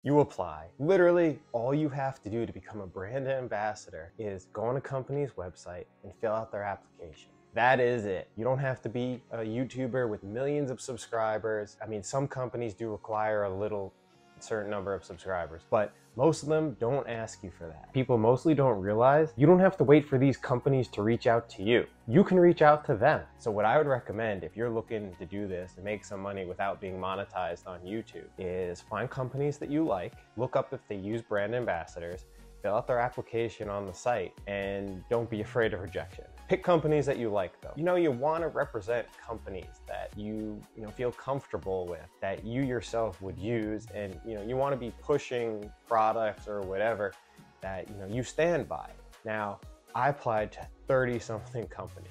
You apply. Literally, all you have to do to become a brand ambassador is go on a company's website and fill out their application. That is it. You don't have to be a YouTuber with millions of subscribers. I mean, some companies do require a little certain number of subscribers, but most of them don't ask you for that. People mostly don't realize you don't have to wait for these companies to reach out to you. You can reach out to them. So what I would recommend if you're looking to do this and make some money without being monetized on YouTube is find companies that you like, look up if they use brand ambassadors, fill out their application on the site, and don't be afraid of rejection. Pick companies that you like though. You want to represent companies that you feel comfortable with, that you yourself would use, and you want to be pushing products or whatever that you stand by. Now, I applied to 30 something companies,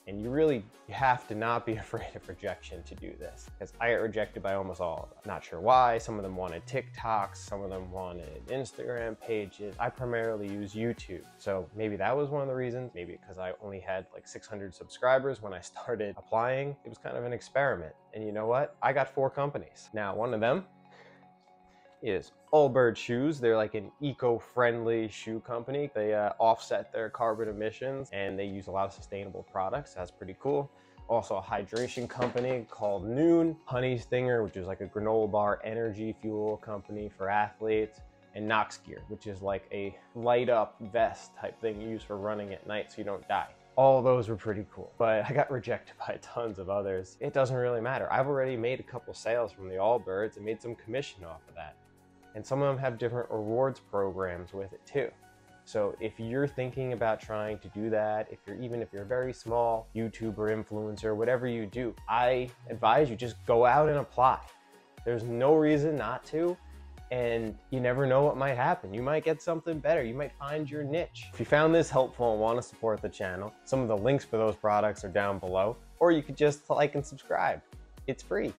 and you have to not be afraid of rejection to do this, because I got rejected by almost all of them. Not sure why. Some of them wanted TikToks, some of them wanted Instagram pages. I primarily use YouTube, so maybe that was one of the reasons. Maybe because I only had like 600 subscribers when I started applying. It was kind of an experiment, and you know what? I got 4 companies. Now, one of them is Allbirds shoes. They're like an eco-friendly shoe company. They offset their carbon emissions and they use a lot of sustainable products. That's pretty cool. Also a hydration company called Noon, Honey Stinger, which is like a granola bar energy fuel company for athletes, and Nox Gear, which is like a light up vest type thing you use for running at night so you don't die. All those were pretty cool, but I got rejected by tons of others. It doesn't really matter. I've already made a couple sales from the Allbirds and made some commission off of that. And some of them have different rewards programs with it too. So if you're thinking about trying to do that, even if you're a very small YouTuber, influencer, whatever you do, I advise you just go out and apply. There's no reason not to, and you never know what might happen. You might get something better. You might find your niche. If you found this helpful and want to support the channel, some of the links for those products are down below, or you could just like and subscribe. It's free.